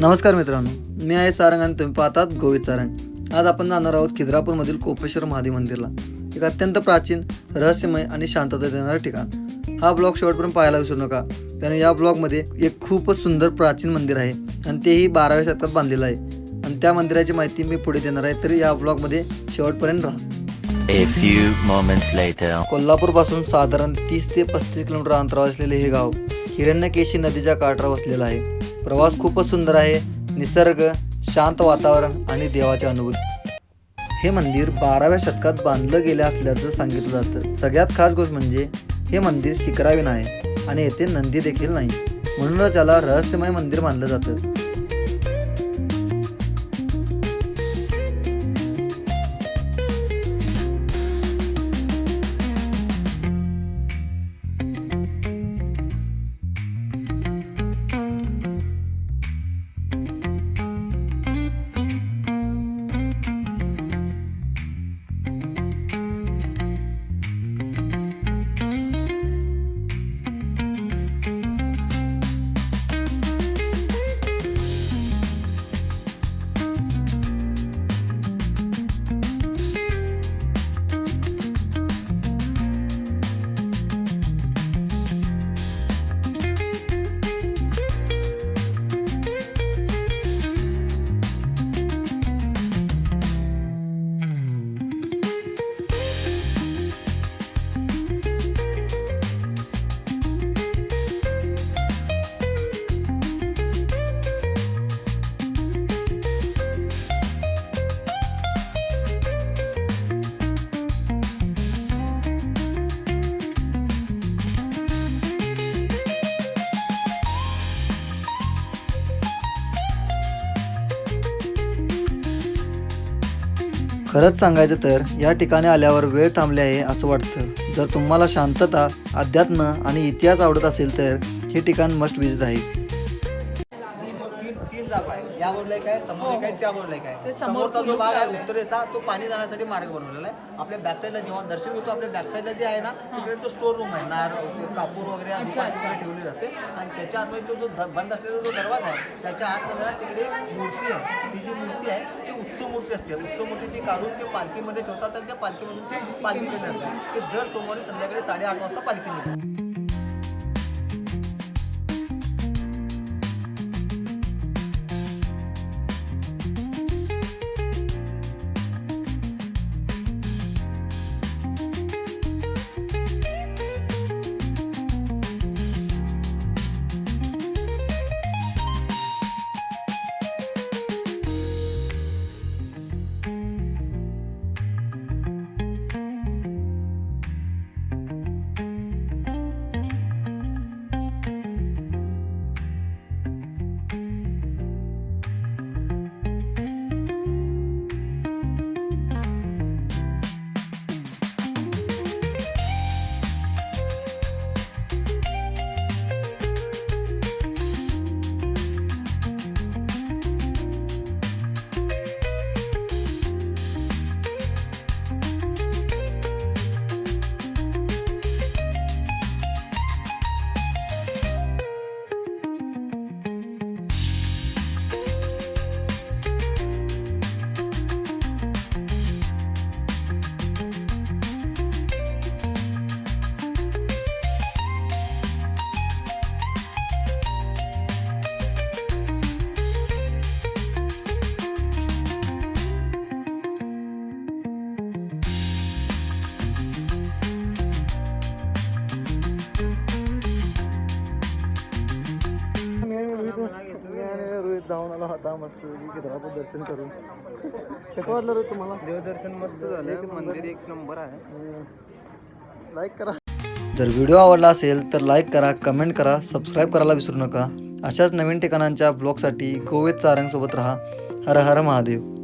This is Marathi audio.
नमस्कार मित्रांनो, मी आहे सारंग आणि तुम्ही पाहतात गोवित सारंग। आज आपण जाणार आहोत खिद्रापूरमधील कोपेश्वर महादेव मंदिरला। एक अत्यंत प्राचीन, रहस्यमय आणि शांतता देणारं ठिकाण। हा ब्लॉग शेवटपर्यंत पाहायला विसरू नका, कारण या ब्लॉगमध्ये एक खूपच सुंदर प्राचीन मंदिर आहे आणि तेही 12व्या शतकात बांधलेलं आहे आणि त्या मंदिराची माहिती मी पुढे देणार आहे, तर या ब्लॉगमध्ये शेवटपर्यंत राहा। A few moments later. कोल्हापूरपासून साधारण 30 ते 35 किलोमीटर अंतरावर असलेले हे गाव हिरण्यकेशी नदीच्या काठावर वसलेलं आहे। प्रवास खूपच सुंदर आहे, निसर्ग, शांत वातावरण आणि देवाची अनुभूती। हे मंदिर 12व्या शतकात बांधलं गेलं असल्याचं सांगितलं जातं। सगळ्यात खास गोष्ट म्हणजे हे मंदिर शिखरावीन आहे आणि येथे नंदी देखील नाही, म्हणूनच याला रहस्यमय मंदिर मानलं जातं। खरंच सांगायचं तर या ठिकाणी आल्यावर वेळ थांबली आहे असं वाटतं। जर तुम्हाला शांतता, अध्यात्म आणि इतिहास आवडत असेल तर हे ठिकाण मस्ट विजिट आहे। तीन जागा आहे, या बाजूला एक आहे, समोर एक आहे, त्या बाजूला एक आहे। समोरचा जो भाग आहे उत्तरेचा, तो पाणी जाण्यासाठी मार्ग बनवलेला आहे। आपल्या बॅक साईडला जेव्हा दर्शन घेतो, आपल्या बॅक साईडला जे आहे ना, तिकडे तो स्टोर रूम आहे, नार कापूर वगैरे आणि ठेवली जाते। आणि त्याच्या आतमध्ये तो जो बंद असलेला जो दरवाजा आहे, त्याच्या आतमध्ये तिकडे मूर्ती आहे। ती जी मूर्ती आहे ती उत्सव मूर्ती असते। उत्सव मूर्ती ती काढून ते पालखीमध्ये ठेवतात आणि त्या पालखीमधून ते पालखीकडे जातात। ते दर सोमवारी संध्याकाळी 8:30 वाजता पालखी निघते। रोहित जाऊन आला होता मस्त खिद्रापूर दर्शन करून। कसं वाटलं रोहित तुम्हाला? देवदर्शन मस्त झालं, मंदिर एक नंबर आहे। लाईक करा। जर व्हिडिओ आवडला असेल तर लाईक करा, कमेंट करा, सबस्क्राईब करायला विसरू नका। अशाच नवीन ठिकाणांच्या ब्लॉगसाठी गोवित सारंग सोबत राहा। हर हर महादेव।